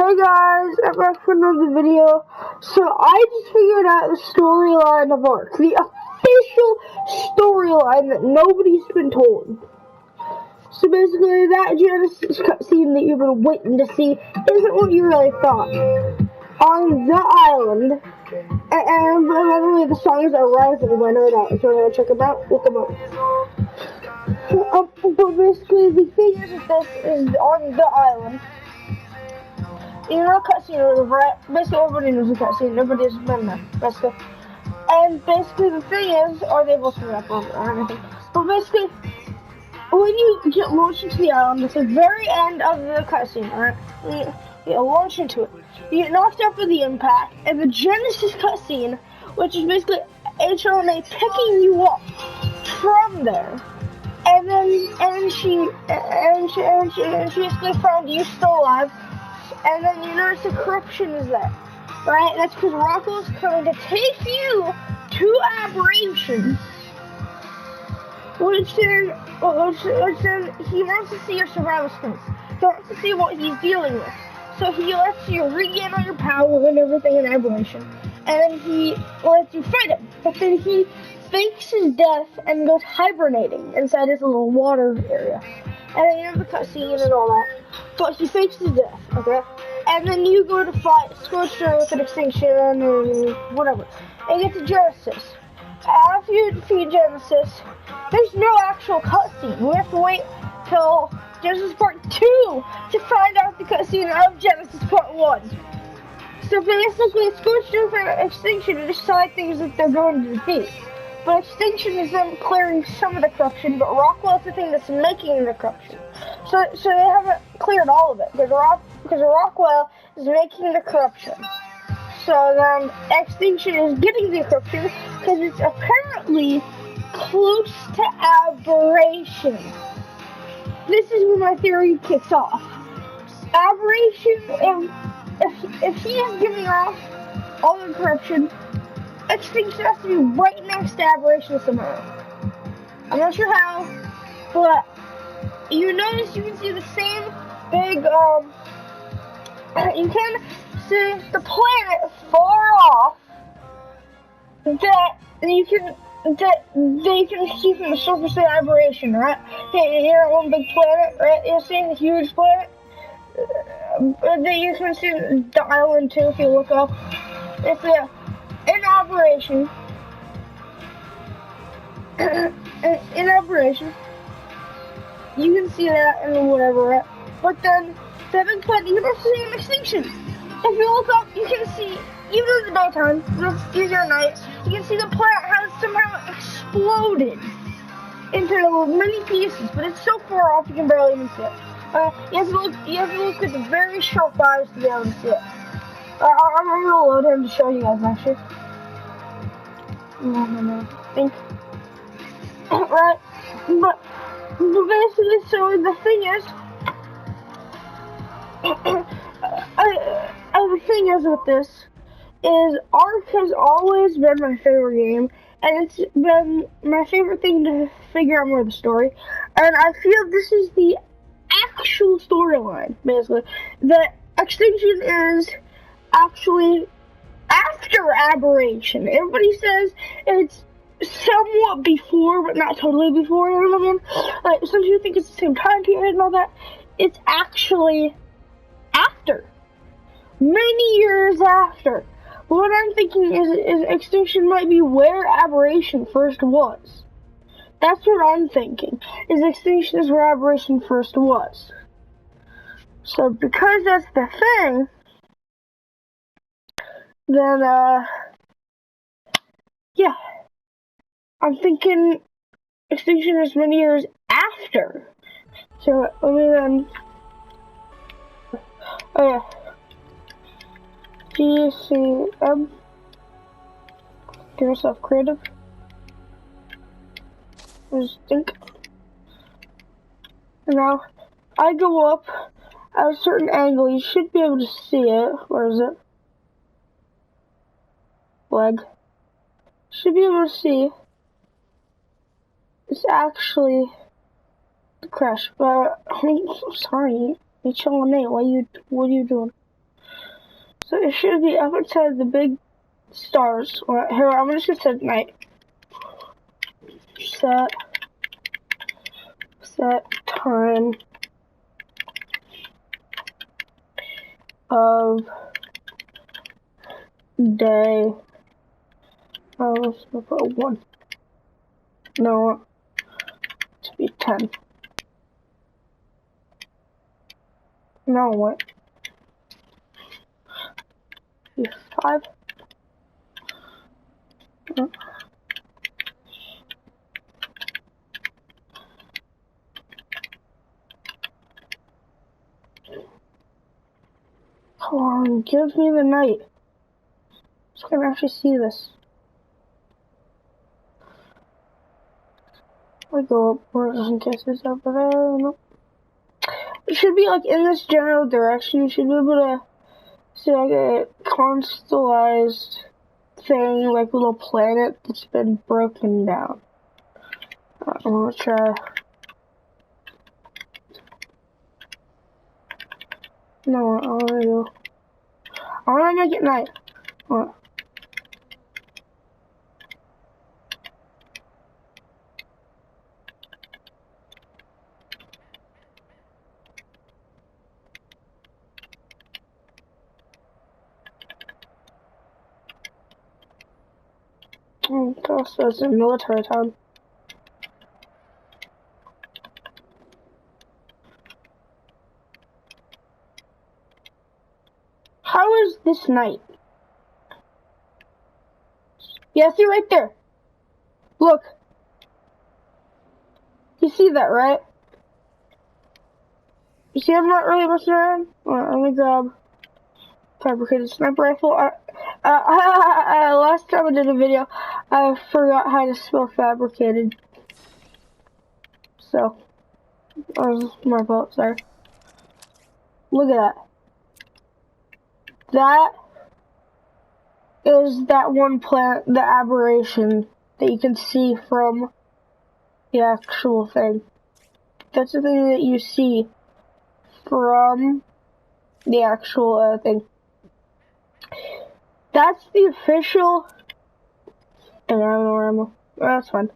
Hey guys, I'm back for another video. So I just figured out the storyline of Ark, the official storyline that nobody's been told. So basically, that Genesis cutscene that you've been waiting to see isn't what you really thought. On the island, and by the way, the songs are rising by NerdOut. If you want to check them out, look them up. But basically, the thing is with this is on the island. You know, cutscene, right? Basically, everybody knows the cutscene. Nobody's been there, basically. And basically, the thing is, or they will screw up or anything. But basically, when you get launched into the island, it's the very end of the cutscene, right? You launch into it. You get knocked out by the impact, and the Genesis cutscene, which is basically HLNA picking you up from there. And then she basically found you still alive. And then you notice the corruption is there, right? That's because Rocco's coming to take you to Aberration, which then he wants to see your survival skills. He wants to see what he's dealing with. So he lets you regain all your power and everything in Aberration, and then he lets you fight him. But then he fakes his death and goes hibernating inside his little water area. And then you have the cutscene and all that. But he fakes his death, okay? And then you go to fight Scorcher with an extinction and whatever. And get to Genesis. After you defeat Genesis, there's no actual cutscene. We have to wait till Genesis Part 2 to find out the cutscene of Genesis Part 1. So basically, Scorcher and Extinction decide things that they're going to defeat. But Extinction is them clearing some of the corruption, but Rockwell is the thing that's making the corruption. So they haven't cleared all of it, because Rockwell is making the corruption. So then Extinction is getting the corruption, because it's apparently close to Aberration. This is where my theory kicks off. Aberration, if he is giving off all the corruption, Extinction has to be right next to Aberration somehow. I'm not sure how, but you notice you can see the same big, you can see the planet far off that you can see from the surface of Aberration, right? Here at one big planet, right? You're seeing a huge planet. Then you can see the island too if you look up. It's in Aberration. In Aberration, you can see that and whatever, right? But then, the big planet, you can also see an extinction. If you look up, you can see, even in the daytime, these are nights, you can see the planet has somehow exploded into many pieces, but it's so far off you can barely even see it. You have to look with very sharp eyes to be able to see it. I'm gonna load him to show you guys actually. No, think. Right, but basically, so the thing is, the thing is with this, is Ark has always been my favorite game, and it's been my favorite thing to figure out more of the story, and I feel this is the actual storyline, basically. The Extinction is actually after Aberration. Everybody says it's somewhat before, but not totally before, you know what I mean? Like, some people think it's the same time period and all that. It's actually after. Many years after. What I'm thinking is Extinction might be where Aberration first was. That's what I'm thinking, is Extinction is where Aberration first was. So, because that's the thing, then, yeah. I'm thinking Extinction is many years after. So, let me then, oh yeah. GCM. Give yourself creative. Just think. And now, I go up at a certain angle. You should be able to see it. Where is it? Leg. Should be able to see. It's actually the crash, but I'm sorry. HLNA, what are you doing? So it should be up inside the big stars. Well, here, I'm just gonna set night. Set time of day. Oh, let's put a 1. No, to be 10. No, what? 5. Come on, give me the night. So I can actually see this. I go upwards in case it's over there. No. It should be like in this general direction. You should be able to see like a constellized thing, like a little planet that's been broken down. I'm gonna try. No, I wanna go. I wanna make it night. What? Also, it's in military time. How is this night? Yeah, see right there. Look. You see that, right? You see I'm not really messing around? Alright, let me grab fabricated sniper rifle. Last time I did a video, I forgot how to spell fabricated. So, that was my fault, sorry. Look at that. That is that one planet, the aberration that you can see from the actual thing. That's the thing that you see from the actual thing. That's the official. I don't know where I'm. That's fine.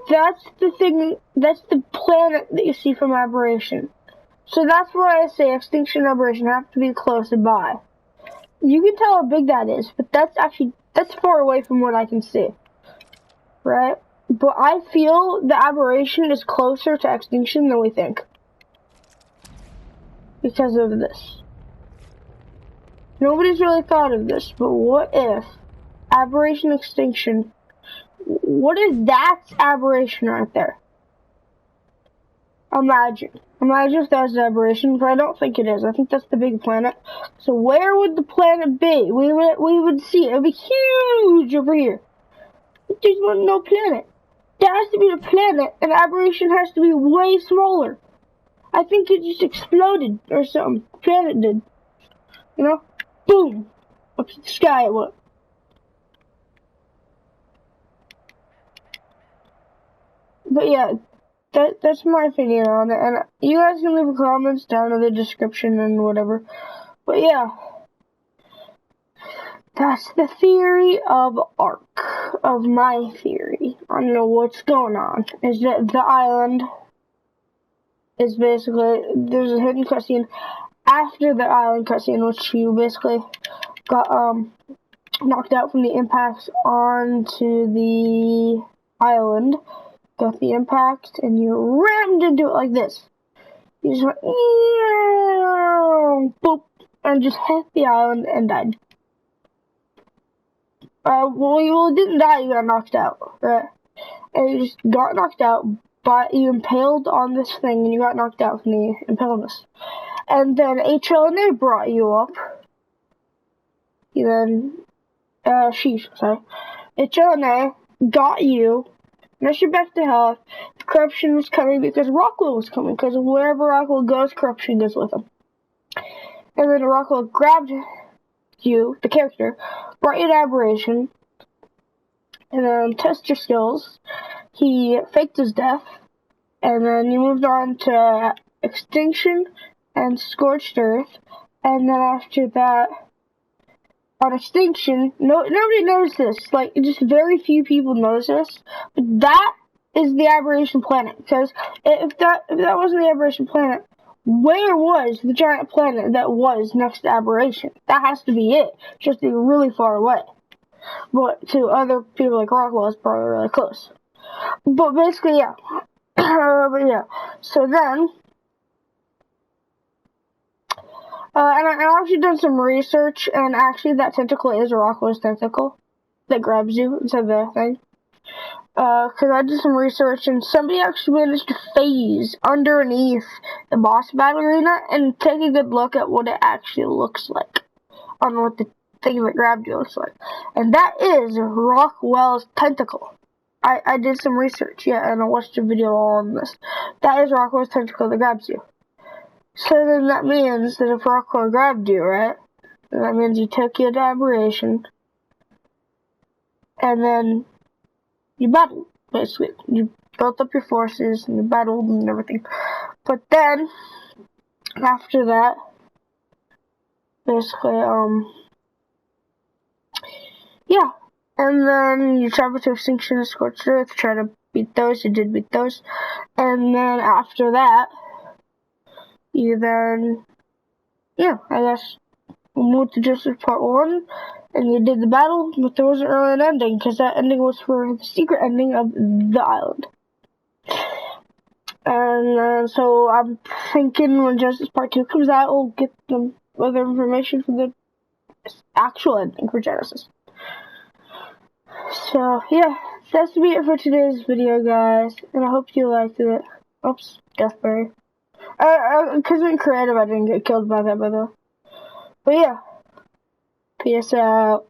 That's the thing. That's the planet that you see from aberration. So that's why I say extinction and aberration have to be close by. You can tell how big that is, but that's far away from what I can see, right? But I feel the aberration is closer to extinction than we think because of this. Nobody's really thought of this, but what if aberration extinction? What if that's aberration right there? Imagine if that was an aberration, but I don't think it is. I think that's the big planet. So where would the planet be? We would see it. It would be huge over here. There's no planet. There has to be a planet, and aberration has to be way smaller. I think it just exploded or something. The planet did. You know? Boom! Up to the sky it went. But yeah, that's my opinion on it, and you guys can leave comments down in the description and whatever. But yeah, that's the theory of Ark, of my theory. I don't know what's going on. Is that the island is basically, there's a hidden cutscene after the island cutscene, which you basically got knocked out from the impacts onto the island. Got the impact, and you rammed into it like this. You just went, boop, and just hit the island and died. Well, you didn't die, you got knocked out, right? And you just got knocked out, but you impaled on this thing, and you got knocked out from the impaledness. And then HLNA brought you up. HLNA got you. Now you're back to health. Corruption was coming because Rockwell was coming. Because wherever Rockwell goes, corruption goes with him. And then Rockwell grabbed you, the character, brought you to aberration, and then tested your skills. He faked his death, and then you moved on to extinction and scorched earth. And then after that, on extinction. Nobody knows this. Like, just very few people knows this. But that is the aberration planet. Because if that wasn't the aberration planet, where was the giant planet that was next to aberration? That has to be it. Just really far away. But to other people like Rockwell, it's probably really close. But basically, yeah. But yeah. So then, and I've actually done some research, and actually that tentacle is a Rockwell's tentacle that grabs you inside the thing. Because I did some research, and somebody actually managed to phase underneath the boss battle arena and take a good look at what it actually looks like, on what the thing that grabbed you looks like. And that is Rockwell's tentacle. I did some research, yeah, and I watched a video on this. That is Rockwell's tentacle that grabs you. So then that means that if Rockwell grabbed you, right, then that means he took you to aberration, and then you battled, basically. You built up your forces, and you battled and everything. But then, after that, basically, yeah. And then you travel to Extinction and Scorched Earth, try to beat those, you did beat those. And then after that, you then, yeah, I guess, moved to Justice Part 1, and you did the battle, but there wasn't really an ending, because that ending was for the secret ending of the island. And so I'm thinking when Justice Part 2 comes out, we'll get some other information for the actual ending for Genesis. So, yeah, that's to be it for today's video, guys, and I hope you liked it. Oops, Deathberry. Because I'm creative, I didn't get killed by that, by the way. But yeah, peace out.